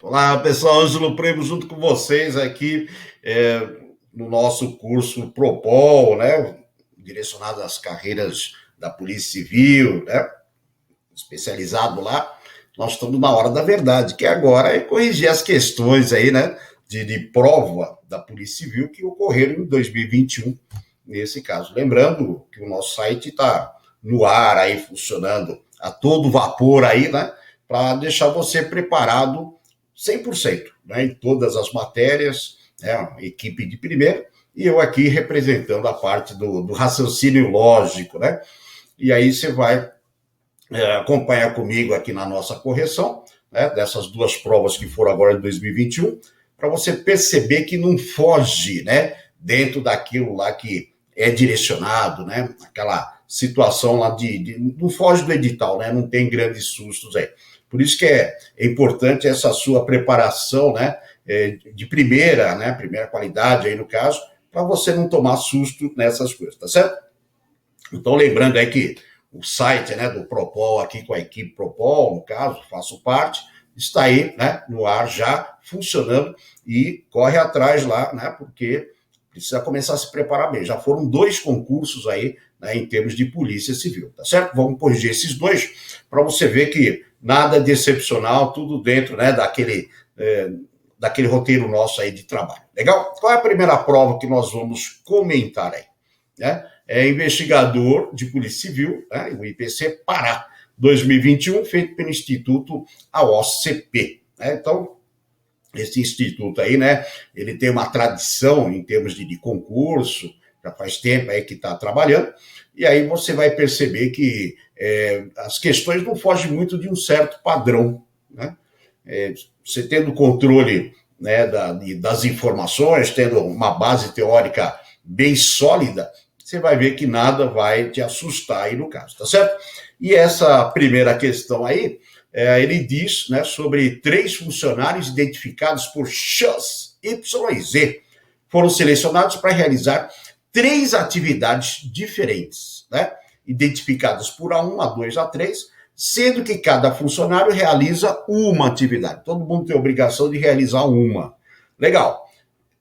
Olá, pessoal, Ângelo Primo junto com vocês aqui no nosso curso Propol, né? Direcionado às carreiras da Polícia Civil, né? Especializado lá. Nós estamos na hora da verdade, que agora é corrigir as questões aí, né? De prova da Polícia Civil que ocorreram em 2021, nesse caso. Lembrando que o nosso site está no ar aí, funcionando a todo vapor aí, né? Para deixar você preparado 100%, né, em todas as matérias, né, equipe de primeira, e eu aqui representando a parte do raciocínio lógico, né? E aí você vai acompanhar comigo aqui na nossa correção, né, dessas duas provas que foram agora em 2021, para você perceber que não foge, né, dentro daquilo lá que é direcionado, né, aquela situação lá não foge do edital, né, não tem grandes sustos aí. Por isso que é importante essa sua preparação, né, de primeira, né, primeira qualidade aí no caso, para você não tomar susto nessas coisas, tá certo? Então, lembrando aí que o site, né, do Propol aqui com a equipe Propol, no caso, faço parte, está aí, né, no ar já funcionando e corre atrás lá, né, porque precisa começar a se preparar bem. Já foram 2 concursos aí, né, em termos de Polícia Civil, tá certo? Vamos corrigir esses 2 para você ver que nada de excepcional, tudo dentro, né, daquele roteiro nosso aí de trabalho. Legal? Qual é a primeira prova que nós vamos comentar aí? Né? É investigador de Polícia Civil, né, o IPC Pará, 2021, feito pelo Instituto AOCP. Né? Então, esse instituto aí, né, ele tem uma tradição em termos de concurso, já faz tempo aí que está trabalhando, e aí você vai perceber que as questões não fogem muito de um certo padrão, né? Você tendo controle, né, das informações, tendo uma base teórica bem sólida, você vai ver que nada vai te assustar aí no caso, tá certo? E essa primeira questão aí, ele diz, né, sobre 3 funcionários identificados por X, Y e Z, foram selecionados para realizar 3 atividades diferentes, né, identificadas por A1, A2, A3, sendo que cada funcionário realiza uma atividade. Todo mundo tem a obrigação de realizar uma. Legal.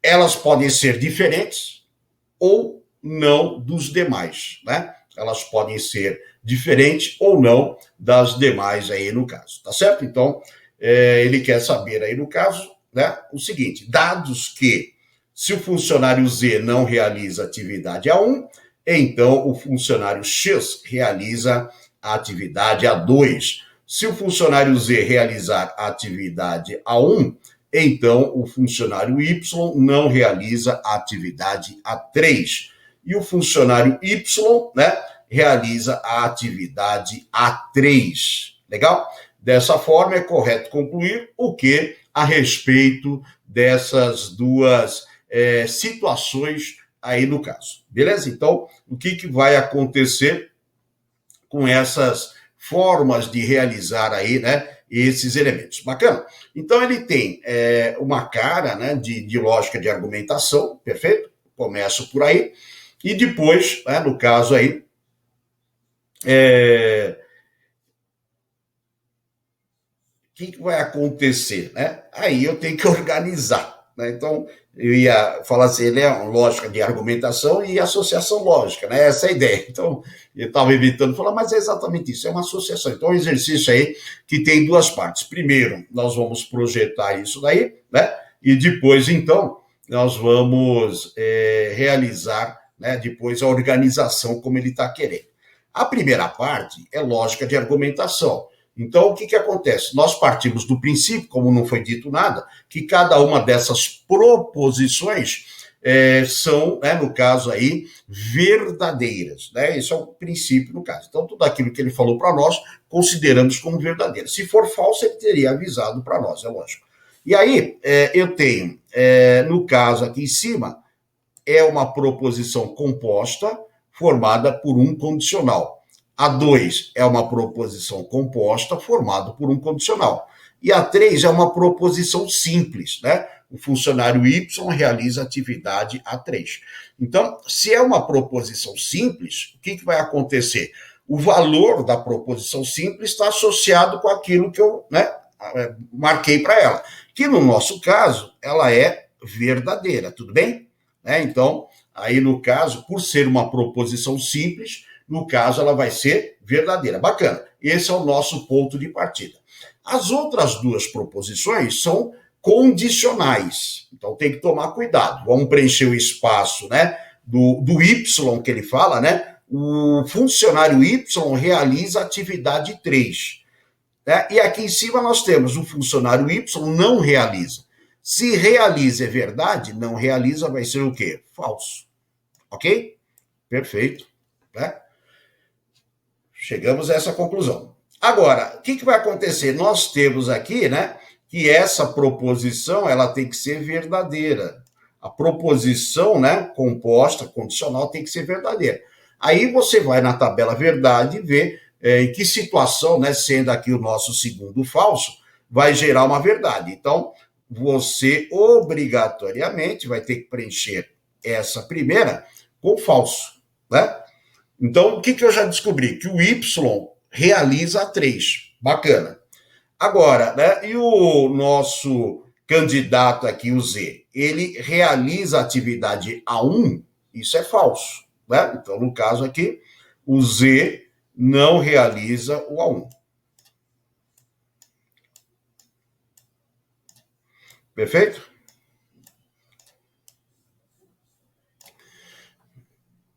Elas podem ser diferentes ou não dos demais, né? Elas podem ser diferentes ou não das demais aí no caso, tá certo? Então, ele quer saber aí no caso, né, o seguinte, dados que se o funcionário Z não realiza atividade A1, então o funcionário X realiza a atividade A2. Se o funcionário Z realizar a atividade A1, então o funcionário Y não realiza a atividade A3. E o funcionário Y, né, realiza a atividade A3. Legal? Dessa forma, é correto concluir o que a respeito dessas duas situações aí no caso. Beleza? Então, o que vai acontecer com essas formas de realizar aí, né, esses elementos? Bacana? Então, ele tem uma cara, né, de lógica de argumentação, perfeito? Começo por aí. E depois, né, no caso aí, o que vai acontecer? Né? Aí eu tenho que organizar. Né? Então, eu ia falar assim, ele é uma lógica de argumentação e associação lógica, né? Essa é a ideia. Então, eu estava evitando falar, mas é exatamente isso, é uma associação. Então, é um exercício aí que tem 2 partes. Primeiro, nós vamos projetar isso daí, né? E depois, então, nós vamos realizar, né, depois a organização como ele está querendo. A primeira parte é lógica de argumentação. Então, o que acontece? Nós partimos do princípio, como não foi dito nada, que cada uma dessas proposições são, né, no caso aí, verdadeiras. Né? Esse é o princípio no caso. Então, tudo aquilo que ele falou para nós, consideramos como verdadeiro. Se for falso, ele teria avisado para nós, é lógico. E aí, eu tenho, no caso aqui em cima, é uma proposição composta formada por um condicional. A2 é uma proposição composta formada por um condicional. E A3 é uma proposição simples, né? O funcionário Y realiza atividade A3. Então, se é uma proposição simples, o que vai acontecer? O valor da proposição simples está associado com aquilo que eu, né, marquei para ela, que no nosso caso, ela é verdadeira, tudo bem? Então, aí no caso, por ser uma proposição simples, no caso ela vai ser verdadeira. Bacana, esse é o nosso ponto de partida. As outras duas proposições são condicionais, então tem que tomar cuidado. Vamos preencher o espaço, né, do Y que ele fala, né? O funcionário Y realiza atividade 3. Né? E aqui em cima nós temos o funcionário Y não realiza. Se realiza é verdade, não realiza vai ser o quê? Falso. Ok? Perfeito. Né? Chegamos a essa conclusão. Agora, o que vai acontecer? Nós temos aqui, né, que essa proposição ela tem que ser verdadeira. A proposição, né, composta, condicional, tem que ser verdadeira. Aí você vai na tabela verdade e vê em que situação, né, sendo aqui o nosso segundo falso, vai gerar uma verdade. Então, você obrigatoriamente vai ter que preencher essa primeira com falso, né? Então, o que eu já descobri? Que o Y realiza a 3. Bacana. Agora, né, e o nosso candidato aqui, o Z, ele realiza a atividade A1? Isso é falso, né? Então, no caso aqui, o Z não realiza o A1. Perfeito?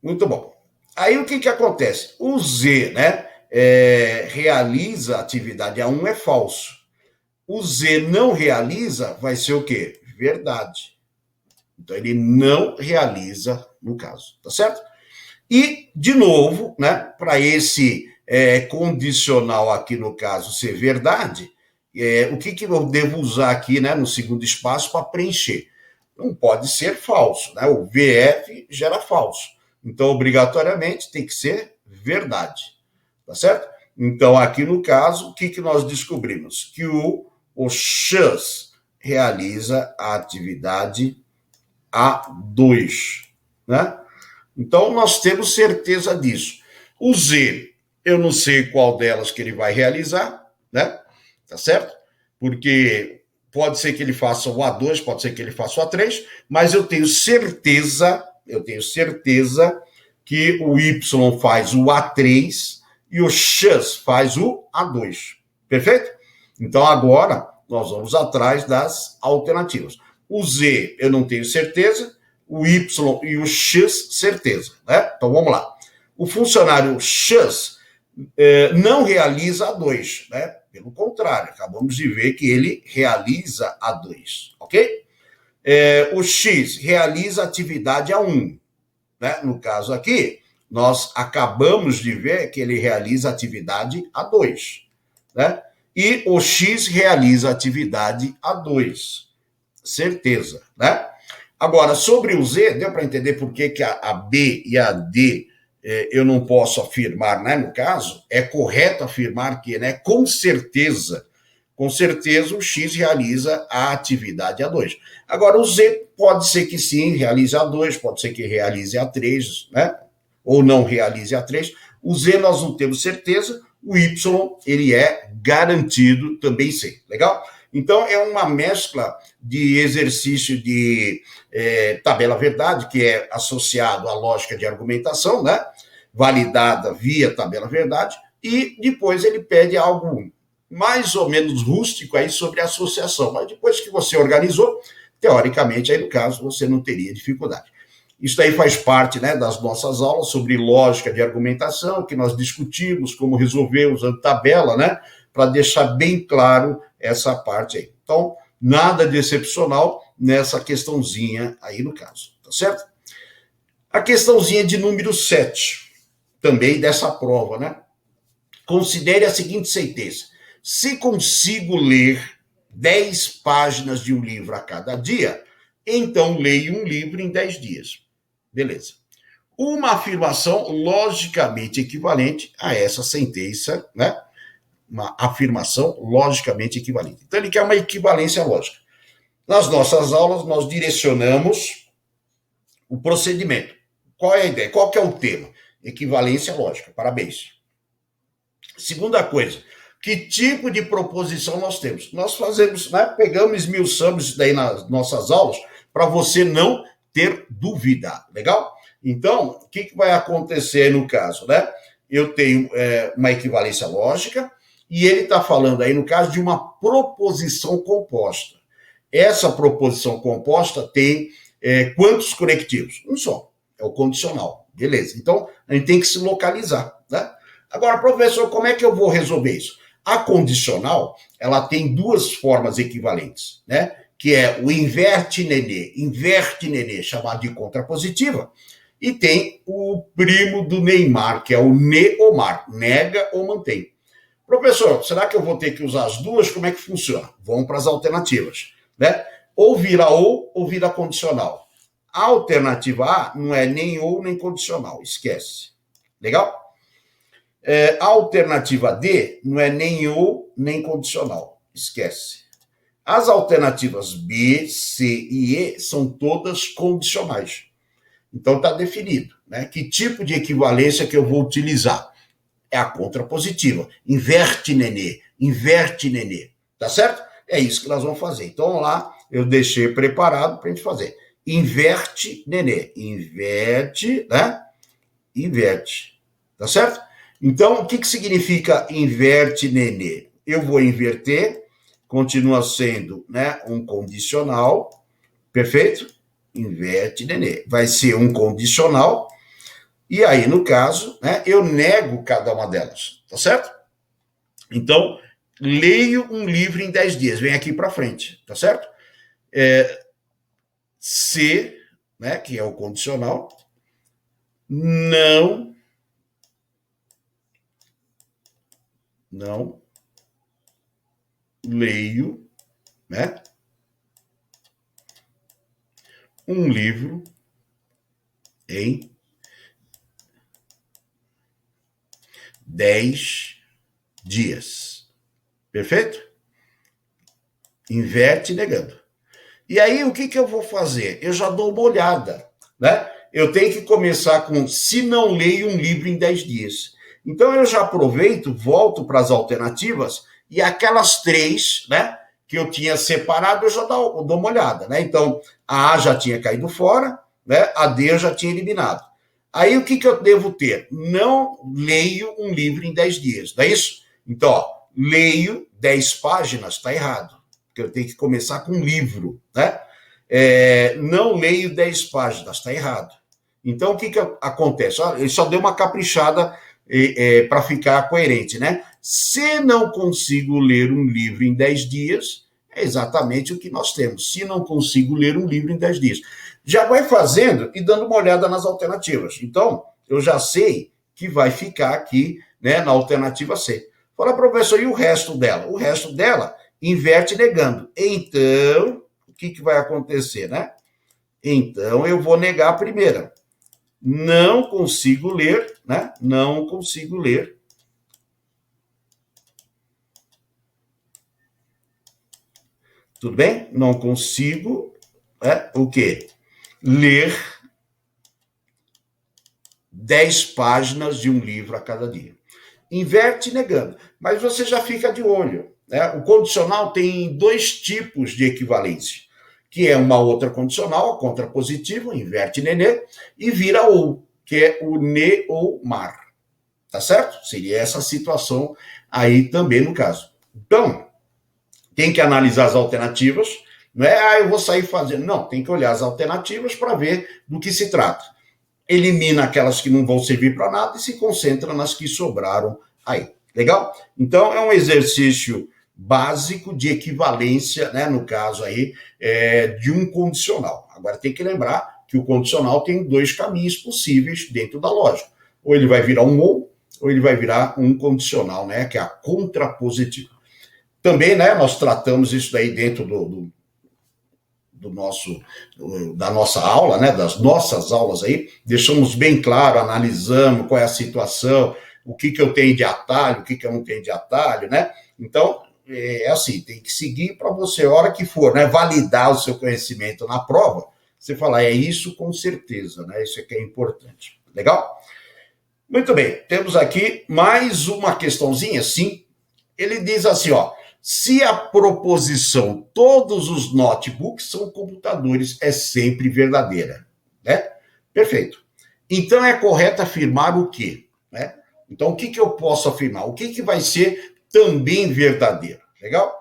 Muito bom. Aí o que acontece? O Z, né, realiza a atividade A1 é falso. O Z não realiza vai ser o quê? Verdade. Então ele não realiza no caso, tá certo? E, de novo, né, para esse condicional aqui no caso ser verdade, o que eu devo usar aqui, né, no segundo espaço para preencher? Não pode ser falso, né? O VF gera falso. Então, obrigatoriamente, tem que ser verdade, tá certo? Então, aqui no caso, o que nós descobrimos? Que o X realiza a atividade A2, né? Então, nós temos certeza disso. O Z, eu não sei qual delas que ele vai realizar, né? Tá certo? Porque pode ser que ele faça o A2, pode ser que ele faça o A3, mas eu tenho certeza que o Y faz o A3 e o X faz o A2. Perfeito? Então, agora, nós vamos atrás das alternativas. O Z, eu não tenho certeza, o Y e o X, certeza. Né? Então, vamos lá. O funcionário X não realiza A2, né? Pelo contrário, acabamos de ver que ele realiza A2, ok? O X realiza atividade A1. Né? No caso aqui, nós acabamos de ver que ele realiza atividade A2. Né? E o X realiza atividade A2. Certeza. Né? Agora, sobre o Z, deu para entender por que a B e a D eu não posso afirmar, né? No caso, é correto afirmar que, né, com certeza o X realiza a atividade A2. Agora, o Z pode ser que sim, realize A2, pode ser que realize A3, né? Ou não realize A3. O Z nós não temos certeza, o Y ele é garantido também ser. Legal? Então, é uma mescla de exercício de tabela verdade, que é associado à lógica de argumentação, né? Validada via tabela verdade, e depois ele pede algo mais ou menos rústico aí sobre associação, mas depois que você organizou, teoricamente, aí no caso, você não teria dificuldade. Isso aí faz parte, né, das nossas aulas sobre lógica de argumentação, que nós discutimos como resolver usando tabela, né, para deixar bem claro essa parte aí. Então, nada de excepcional nessa questãozinha aí no caso, tá certo? A questãozinha de número 7, também dessa prova, né? Considere a seguinte sentença: se consigo ler 10 páginas de um livro a cada dia, então leio um livro em 10 dias. Beleza. Uma afirmação logicamente equivalente a essa sentença, né? Uma afirmação logicamente equivalente. Então, ele quer uma equivalência lógica. Nas nossas aulas, nós direcionamos o procedimento. Qual é a ideia? Qual que é o tema? Equivalência lógica. Parabéns. Segunda coisa, Que tipo de proposição nós temos? Nós fazemos, né, pegamos, esmiuçamos isso daí nas nossas aulas, para você não ter dúvida, legal? Então, o que vai acontecer no caso, né? Eu tenho uma equivalência lógica, e ele está falando aí, no caso, de uma proposição composta. Essa proposição composta tem quantos conectivos? Um só, é o condicional, beleza. Então, a gente tem que se localizar, né? Agora, professor, como é que eu vou resolver isso? A condicional, ela tem duas formas equivalentes, né? Que é o inverte nenê, chamado de contrapositiva, e tem o primo do Neymar, que é o neomar, nega ou mantém. Professor, será que eu vou ter que usar as duas? Como é que funciona? Vamos para as alternativas, né? Ou vira ou vira condicional. A alternativa A não é nem ou nem condicional, esquece. Legal? A alternativa D não é nem ou nem condicional, esquece. As alternativas B, C e E são todas condicionais. Então está definido, né? Que tipo de equivalência que eu vou utilizar? É a contrapositiva. Inverte nenê. Tá certo? É isso que nós vamos fazer. Então, vamos lá, eu deixei preparado para a gente fazer. Inverte nenê. Inverte, né? Inverte. Tá certo? Então, o que significa inverte nenê? Eu vou inverter, continua sendo, né, um condicional, perfeito? Inverte nenê. Vai ser um condicional, e aí, no caso, né, eu nego cada uma delas, tá certo? Então, leio um livro em 10 dias, vem aqui para frente, tá certo? Se, né, que é o condicional, não leio, né, um livro em 10 dias. Perfeito? Inverte negando. E aí, o que eu vou fazer? Eu já dou uma olhada, né? Eu tenho que começar com se não leio um livro em 10 dias. Então, eu já aproveito, volto para as alternativas, e aquelas três, né, que eu tinha separado, eu já dou uma olhada, né? Então, a A já tinha caído fora, né? A D eu já tinha eliminado. Aí, o que eu devo ter? Não leio um livro em 10 dias, não é isso? Então, ó, leio 10 páginas, está errado, porque eu tenho que começar com um livro, né? Não leio 10 páginas, está errado. Então, o que acontece? Ele só deu uma caprichada para ficar coerente, né? Se não consigo ler um livro em 10 dias, é exatamente o que nós temos. Se não consigo ler um livro em 10 dias. Já vai fazendo e dando uma olhada nas alternativas. Então, eu já sei que vai ficar aqui, né, na alternativa C. Fala, professor, e o resto dela? O resto dela inverte negando. Então, o que vai acontecer, né? Então, eu vou negar a primeira. Não consigo ler, né? Não consigo ler. Tudo bem? Não consigo, o quê? Ler 10 páginas de um livro a cada dia. Inverte negando. Mas você já fica de olho, né? O condicional tem dois tipos de equivalência, que é uma outra condicional, a contrapositiva, inverte nenê, e vira ou, que é o ne ou mar. Tá certo? Seria essa situação aí também no caso. Então, tem que analisar as alternativas, não é, eu vou sair fazendo. Não, tem que olhar as alternativas para ver do que se trata. Elimina aquelas que não vão servir para nada e se concentra nas que sobraram aí. Legal? Então, é um exercício básico de equivalência, né, no caso aí, de um condicional. Agora, tem que lembrar que o condicional tem dois caminhos possíveis dentro da lógica. Ou ele vai virar um ou ele vai virar um condicional, né, que é a contrapositiva. Também, né, nós tratamos isso daí dentro da nossa aula, né, das nossas aulas aí, deixamos bem claro, analisamos qual é a situação, o que eu tenho de atalho, o que eu não tenho de atalho, né? Então, é assim, tem que seguir para você, a hora que for, né, validar o seu conhecimento na prova, você falar, é isso com certeza, né? Isso aqui é importante. Legal? Muito bem, temos aqui mais uma questãozinha, sim. Ele diz assim, ó, se a proposição todos os notebooks são computadores é sempre verdadeira, né? Perfeito. Então é correto afirmar o quê? Né? Então o que eu posso afirmar? O que vai ser também verdadeiro? Legal?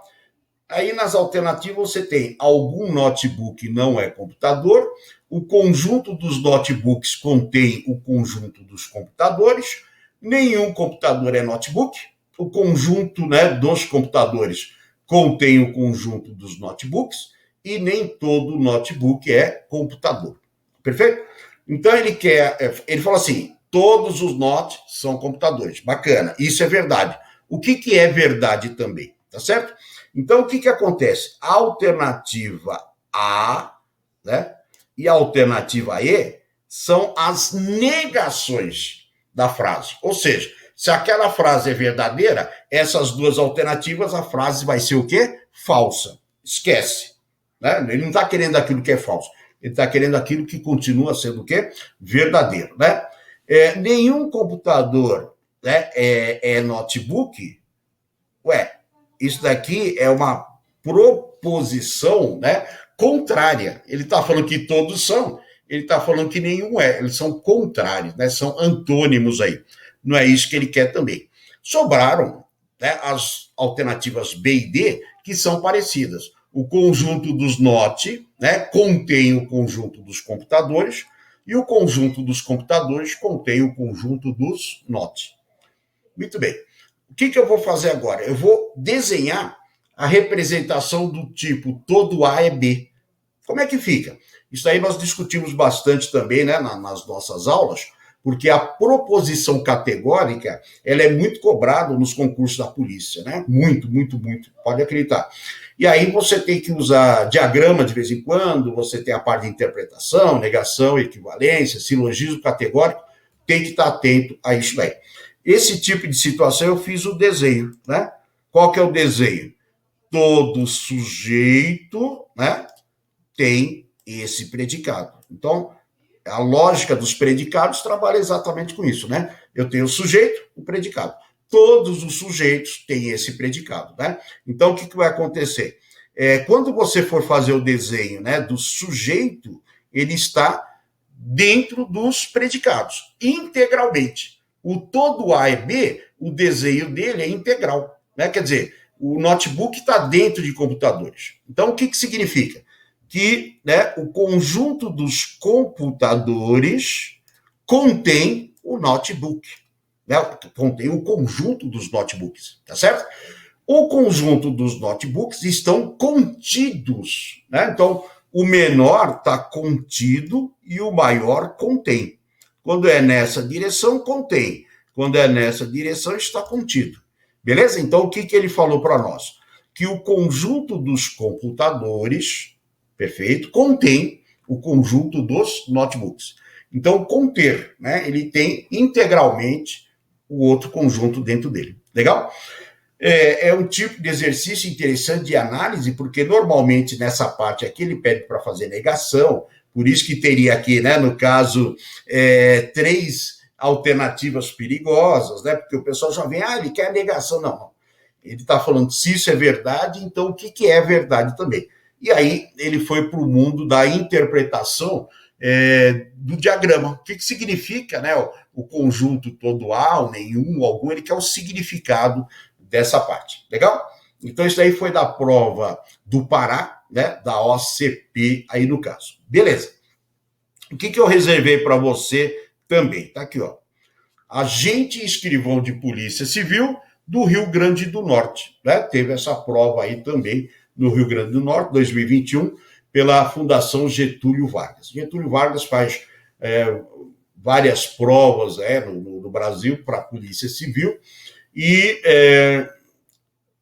Aí nas alternativas você tem algum notebook não é computador, o conjunto dos notebooks contém o conjunto dos computadores, nenhum computador é notebook, o conjunto, né, dos computadores contém o conjunto dos notebooks e nem todo notebook é computador. Perfeito? Então ele fala assim, todos os NOT são computadores. Bacana, isso é verdade. O que é verdade também? Tá certo? Então, o que acontece? A alternativa A, né, e a alternativa E são as negações da frase. Ou seja, se aquela frase é verdadeira, essas duas alternativas, a frase vai ser o quê? Falsa. Esquece. Né? Ele não está querendo aquilo que é falso. Ele está querendo aquilo que continua sendo o quê? Verdadeiro. Né? Nenhum computador, né, é notebook. Ué, isso daqui é uma proposição, né, contrária. Ele está falando que todos são, ele está falando que nenhum é. Eles são contrários, né, são antônimos aí. Não é isso que ele quer também. Sobraram, né, as alternativas B e D, que são parecidas. O conjunto dos NOT, né, contém o conjunto dos computadores, e o conjunto dos computadores contém o conjunto dos NOT. Muito bem. O que eu vou fazer agora? Eu vou desenhar a representação do tipo todo A é B. Como é que fica? Isso aí nós discutimos bastante também, né, nas nossas aulas, porque a proposição categórica ela é muito cobrada nos concursos da polícia, né? Muito, muito, muito, pode acreditar. E aí você tem que usar diagrama de vez em quando, você tem a parte de interpretação, negação, equivalência, silogismo categórico, tem que estar atento a isso aí. Esse tipo de situação eu fiz o desenho, né? Qual que é o desenho? Todo sujeito, né, tem esse predicado. Então, a lógica dos predicados trabalha exatamente com isso, né? Eu tenho o sujeito, o predicado. Todos os sujeitos têm esse predicado, né? Então, o que vai acontecer? Quando você for fazer o desenho, né, do sujeito, ele está dentro dos predicados, integralmente. O todo A e B, o desenho dele é integral, né? Quer dizer, o notebook está dentro de computadores. Então, o que significa? Que, né, o conjunto dos computadores contém o notebook, né? Contém o conjunto dos notebooks, tá certo? O conjunto dos notebooks estão contidos, né? Então, o menor está contido e o maior contém. Quando é nessa direção, contém. Quando é nessa direção, está contido. Beleza? Então, o que ele falou para nós? Que o conjunto dos computadores, perfeito, contém o conjunto dos notebooks. Então, conter, né? Ele tem integralmente o outro conjunto dentro dele. Legal? É um tipo de exercício interessante de análise, porque normalmente nessa parte aqui ele pede para fazer negação, por isso que teria aqui, né, no caso, 3 alternativas perigosas, né, porque o pessoal já vem, ele quer negação. Não. Ele está falando se isso é verdade, então o que é verdade também. E aí ele foi para o mundo da interpretação do diagrama. O que significa, né, o conjunto todo A, o nenhum, o algum, ele quer o significado dessa parte. Legal? Então, isso aí foi da prova do Pará, né, da OCP aí no caso. Beleza. O que eu reservei para você também? Tá aqui, ó. Agente e escrivão de Polícia Civil do Rio Grande do Norte, né? Teve essa prova aí também no Rio Grande do Norte, 2021, pela Fundação Getúlio Vargas. Getúlio Vargas faz várias provas no Brasil para a Polícia Civil e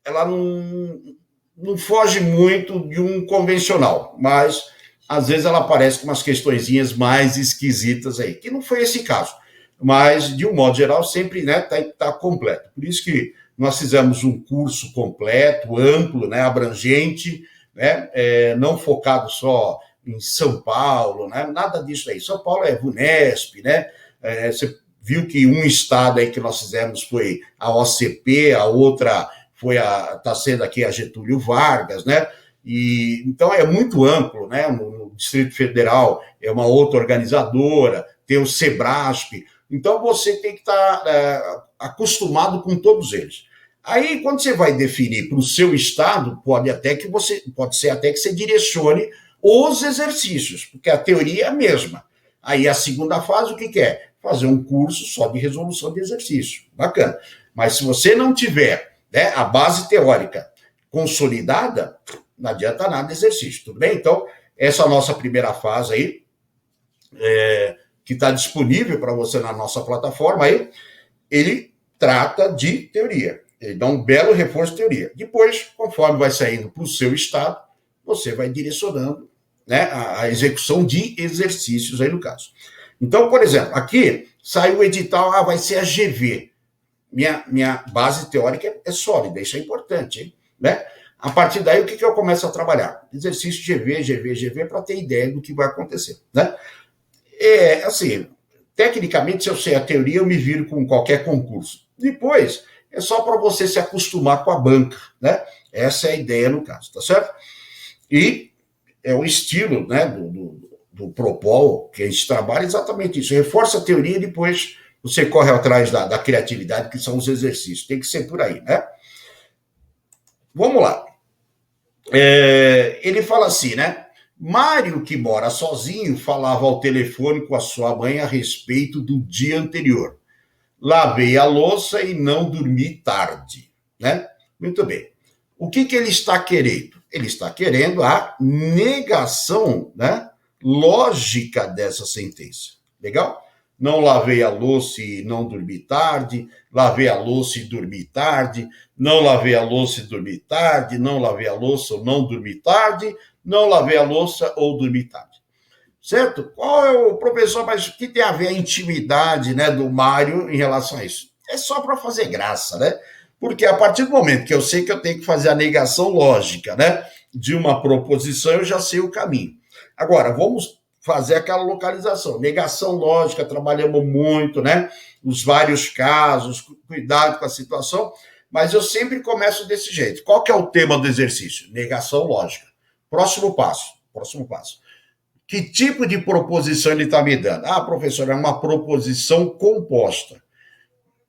ela não foge muito de um convencional, mas às vezes ela aparece com umas questõezinhas mais esquisitas aí, que não foi esse caso, mas de um modo geral sempre, né, tá completo. Por isso que nós fizemos um curso completo, amplo, né, abrangente, né, não focado só em São Paulo, né, nada disso aí. São Paulo é VUNESP, né, você viu que um estado aí que nós fizemos foi a OCP, a outra está sendo aqui a Getúlio Vargas, né? E, então é muito amplo, né? No Distrito Federal é uma outra organizadora, tem o Sebrasp, então você tem que estar acostumado com todos eles. Aí, quando você vai definir para o seu estado, pode ser até que você direcione os exercícios, porque a teoria é a mesma. Aí a segunda fase, o que é? Fazer um curso só de resolução de exercício. Bacana. Mas se você não tiver, né, a base teórica consolidada, não adianta nada exercício, tudo bem? Então, essa é a nossa primeira fase aí, que está disponível para você na nossa plataforma aí, ele trata de teoria. Ele dá um belo reforço de teoria. Depois, conforme vai saindo para o seu estado, você vai direcionando, né, a execução de exercícios aí no caso. Então, por exemplo, aqui saiu o edital, vai ser a GV. Minha base teórica é sólida, isso é importante, hein? Né? A partir daí, o que eu começo a trabalhar? Exercício GV, para ter ideia do que vai acontecer, né? Assim, tecnicamente, se eu sei a teoria, eu me viro com qualquer concurso. Depois, é só para você se acostumar com a banca, né? Essa é a ideia no caso, tá certo? E é o estilo, né, do Propol, que a gente trabalha exatamente isso. Reforça a teoria e depois você corre atrás da criatividade, que são os exercícios. Tem que ser por aí, né? Vamos lá. Ele fala assim, né? Mário, que mora sozinho, falava ao telefone com a sua mãe a respeito do dia anterior. Lavei a louça e não dormi tarde, né? Muito bem. O que ele está querendo? Ele está querendo a negação, né, lógica dessa sentença. Legal? Não lavei a louça e não dormi tarde, lavei a louça e dormi tarde, não lavei a louça e dormi tarde, não lavei a louça ou não dormi tarde, não lavei a louça ou dormi tarde. Certo? Qual é o professor, mas o que tem a ver a intimidade, né, do Mário em relação a isso? É só para fazer graça, né? Porque a partir do momento que eu sei que eu tenho que fazer a negação lógica, né, de uma proposição, eu já sei o caminho. Agora, vamos fazer aquela localização. Negação lógica, trabalhamos muito, né? Os vários casos, cuidado com a situação, mas eu sempre começo desse jeito. Qual que é o tema do exercício? Negação lógica. Próximo passo. Que tipo de proposição ele está me dando? Professor, é uma proposição composta.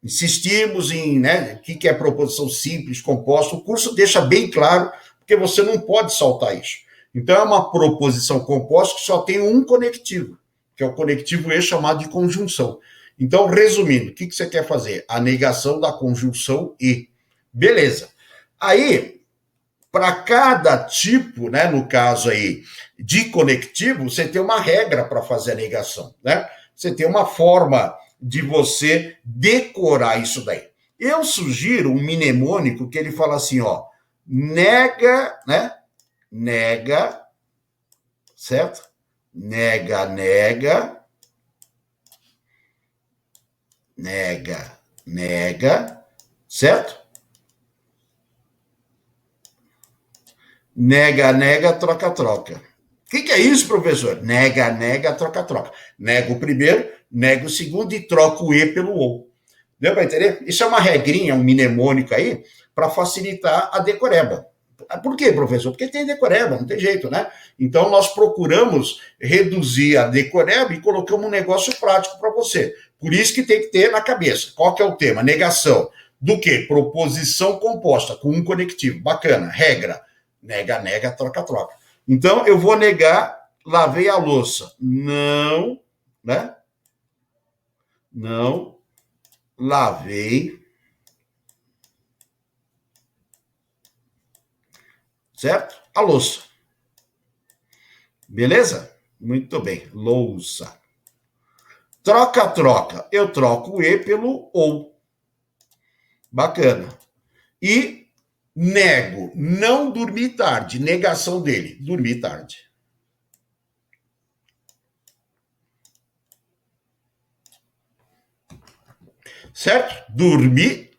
Insistimos em, né, o que é proposição simples, composta. O curso deixa bem claro, porque você não pode saltar isso. Então, é uma proposição composta que só tem um conectivo, que é o conectivo E chamado de conjunção. Então, resumindo, o que você quer fazer? A negação da conjunção E. Beleza. Aí, para cada tipo, né, no caso aí, de conectivo, você tem uma regra para fazer a negação, né? Você tem uma forma de você decorar isso daí. Eu sugiro um mnemônico que ele fala assim, ó, nega, né? Nega, certo? Nega, nega, nega, nega, certo? Nega, nega, troca, troca. O que é isso, professor? Nega, nega, troca, troca. Nego o primeiro, nego o segundo e troco o E pelo OU. Deu para entender? Isso é uma regrinha, um mnemônico aí, para facilitar a decoreba. Por quê, professor? Porque tem decoreba, não tem jeito, né? Então, nós procuramos reduzir a decoreba e colocamos um negócio prático para você. Por isso que tem que ter na cabeça. Qual que é o tema? Negação. Do quê? Proposição composta, com um conectivo. Bacana. Regra. Nega, nega, troca, troca. Então, eu vou negar, lavei a louça. Não, né? Não lavei, certo? A louça. Beleza? Muito bem. Louça. Troca, troca. Eu troco o E pelo OU. Bacana. E nego, não dormi tarde. Negação dele, dormi tarde. Certo? Dormi,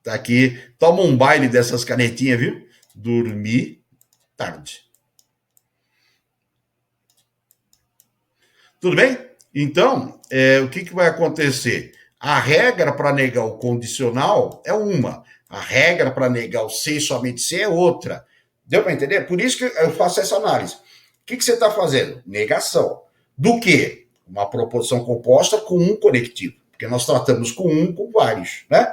tá aqui, toma um baile dessas canetinhas, viu? Dormi tarde. Tudo bem? Então, o que vai acontecer? A regra para negar o condicional é uma, a regra para negar o ser e somente ser é outra. Deu para entender? Por isso que eu faço essa análise. O que você está fazendo? Negação. Do quê? Uma proposição composta com um conectivo, porque nós tratamos com vários, né?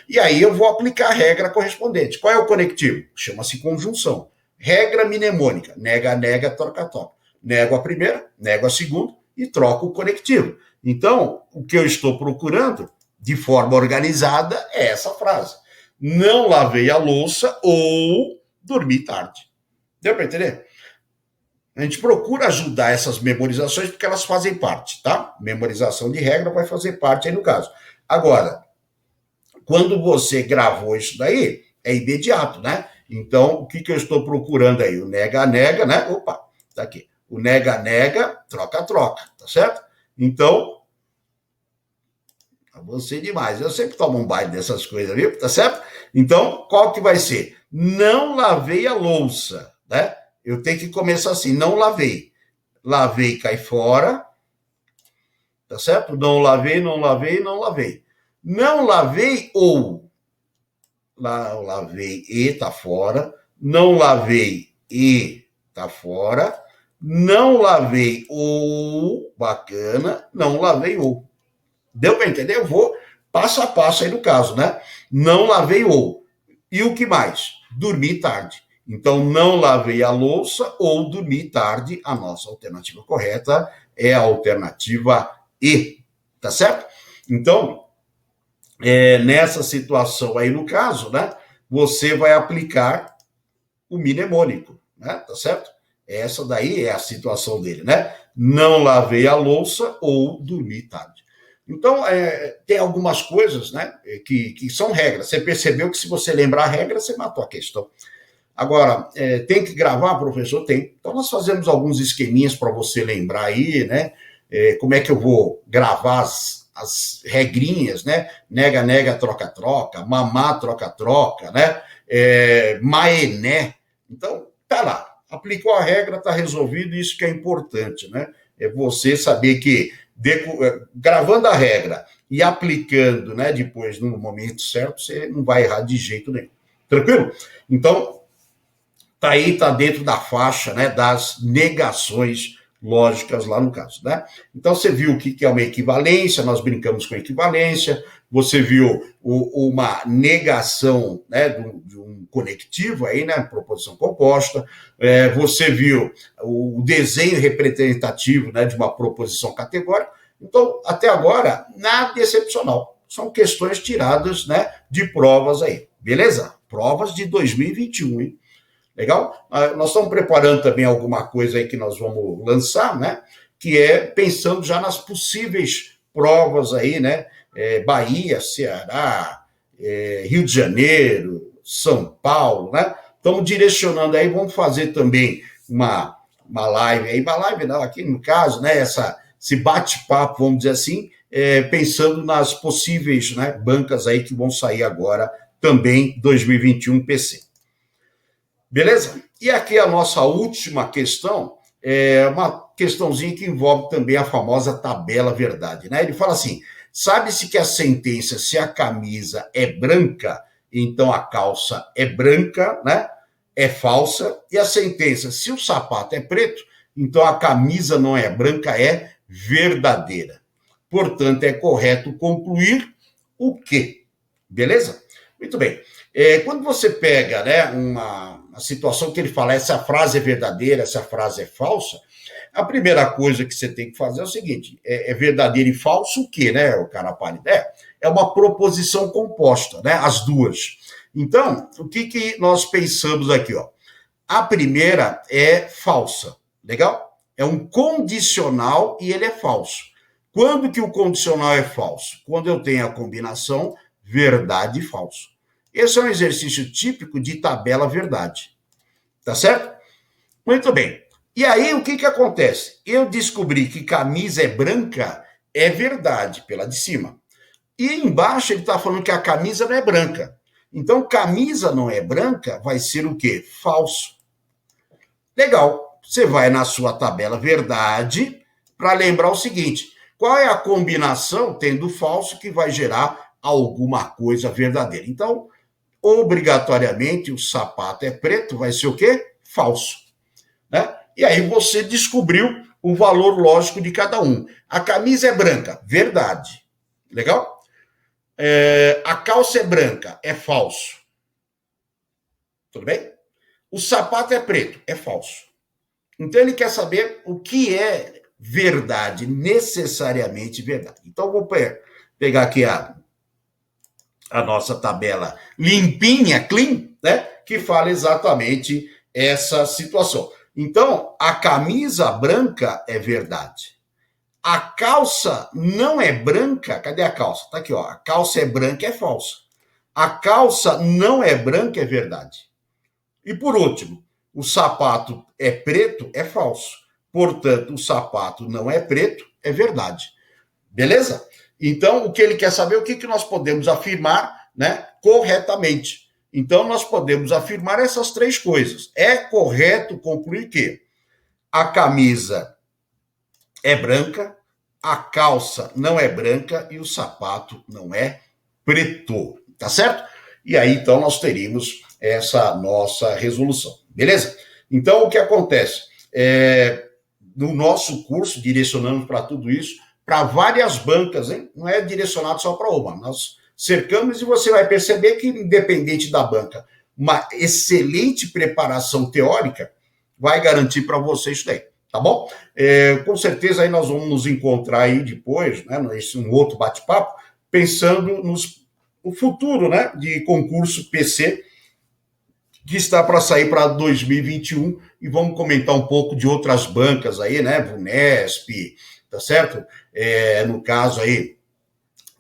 E aí eu vou aplicar a regra correspondente. Qual é o conectivo? Chama-se conjunção. Regra mnemônica. Nega, nega, troca, troca. Nego a primeira, nego a segunda e troco o conectivo. Então, o que eu estou procurando, de forma organizada, é essa frase. Não lavei a louça ou dormi tarde. Deu para entender? A gente procura ajudar essas memorizações porque elas fazem parte, tá? Memorização de regra vai fazer parte aí no caso. Agora, quando você gravou isso daí, é imediato, né? Então, o que eu estou procurando aí? O nega-nega, né? Opa, tá aqui. O nega-nega, troca-troca, tá certo? Então, você demais. Eu sempre tomo um baile dessas coisas, viu? Tá certo? Então, qual que vai ser? Não lavei a louça, né? Eu tenho que começar assim, não lavei. Lavei, cai fora, tá certo? Não lavei, não lavei, não lavei. Não lavei ou lavei e tá fora. Não lavei e tá fora. Não lavei ou, bacana, não lavei ou. Deu para entender? Eu vou passo a passo aí no caso, né? Não lavei ou. E o que mais? Dormi tarde. Então, não lavei a louça ou dormi tarde. A nossa alternativa correta é a alternativa E. Tá certo? Então, nessa situação aí no caso, né? Você vai aplicar o mnemônico, né? Tá certo? Essa daí é a situação dele, né? Não lavei a louça ou dormi tarde. Então, tem algumas coisas, né, que são regras. Você percebeu que se você lembrar a regra, você matou a questão. Agora, tem que gravar, professor? Tem. Então, nós fazemos alguns esqueminhas para você lembrar aí, né? Como é que eu vou gravar as regrinhas, né? Nega, nega, troca, troca, mamá, troca, troca, né? Maené. Então, tá lá. Aplicou a regra, tá resolvido, isso que é importante, né? É você saber que gravando a regra e aplicando, né, depois no momento certo, você não vai errar de jeito nenhum. Tranquilo? Então, tá aí, tá dentro da faixa, né, das negações lógicas lá no caso, né? Então você viu o que é uma equivalência, nós brincamos com equivalência, você viu uma negação, né, de um conectivo aí, né, proposição composta, você viu o desenho representativo, né, de uma proposição categórica. Então, até agora, nada excepcional. São questões tiradas, né, de provas aí, beleza? Provas de 2021, hein? Legal? Nós estamos preparando também alguma coisa aí que nós vamos lançar, né? Que é pensando já nas possíveis provas aí, né? Bahia, Ceará, Rio de Janeiro, São Paulo, né? Estamos direcionando aí, vamos fazer também uma live aí, uma live não, aqui no caso, né? Esse bate-papo, vamos dizer assim, pensando nas possíveis, né, bancas aí que vão sair agora também 2021 PC. Beleza? E aqui a nossa última questão é uma questãozinha que envolve também a famosa tabela verdade, né? Ele fala assim: sabe-se que a sentença, se a camisa é branca, então a calça é branca, né? É falsa. E a sentença, se o sapato é preto, então a camisa não é branca, é verdadeira. Portanto, é correto concluir o quê? Beleza? Muito bem. Quando você pega, né, uma situação que ele fala, essa frase é verdadeira, essa frase é falsa, a primeira coisa que você tem que fazer é o seguinte: é verdadeiro e falso o quê, né, o cara pálido? É uma proposição composta, né, as duas. Então, o que nós pensamos aqui, ó? A primeira é falsa, legal? É um condicional e ele é falso. Quando que o condicional é falso? Quando eu tenho a combinação verdade e falso. Esse é um exercício típico de tabela verdade. Tá certo? Muito bem. E aí, o que acontece? Eu descobri que camisa é branca, é verdade, pela de cima. E embaixo ele está falando que a camisa não é branca. Então, camisa não é branca, vai ser o quê? Falso. Legal. Você vai na sua tabela verdade para lembrar o seguinte: qual é a combinação, tendo falso, que vai gerar alguma coisa verdadeira. Então, obrigatoriamente, o sapato é preto, vai ser o quê? Falso. Né? E aí você descobriu o valor lógico de cada um. A camisa é branca, verdade. Legal? A calça é branca, é falso. Tudo bem? O sapato é preto, é falso. Então ele quer saber o que é verdade, necessariamente verdade. Então vou pegar aqui a nossa tabela limpinha, clean, né? Que fala exatamente essa situação. Então, a camisa branca é verdade. A calça não é branca. Cadê a calça? Tá aqui, ó. A calça é branca, é falsa. A calça não é branca, é verdade. E por último, o sapato é preto, é falso. Portanto, o sapato não é preto, é verdade. Beleza? Então, o que ele quer saber é o que nós podemos afirmar, né, corretamente. Então, nós podemos afirmar essas três coisas. É correto concluir que a camisa é branca, a calça não é branca e o sapato não é preto. Tá certo? E aí, então, nós teríamos essa nossa resolução. Beleza? Então, o que acontece? No nosso curso, direcionamos para tudo isso, para várias bancas, hein? Não é direcionado só para uma. Nós cercamos e você vai perceber que, independente da banca, uma excelente preparação teórica vai garantir para você isso daí, tá bom? Com certeza aí nós vamos nos encontrar aí depois, né, nesse um outro bate-papo, pensando no futuro, né, de concurso PC que está para sair para 2021 e vamos comentar um pouco de outras bancas aí, né, Vunesp, tá certo? No caso aí,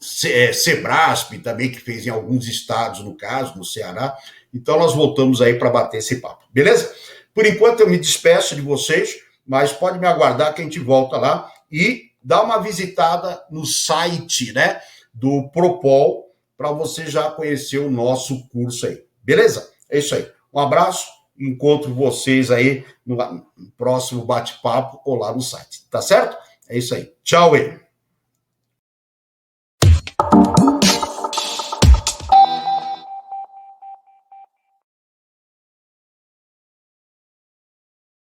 Sebrasp também, que fez em alguns estados, no caso, no Ceará. Então, nós voltamos aí para bater esse papo, beleza? Por enquanto, eu me despeço de vocês, mas pode me aguardar que a gente volta lá e dá uma visitada no site, né, do Propol, para você já conhecer o nosso curso aí, beleza? É isso aí. Um abraço, encontro vocês aí no próximo bate-papo ou lá no site, tá certo? É isso aí. Tchau, aí.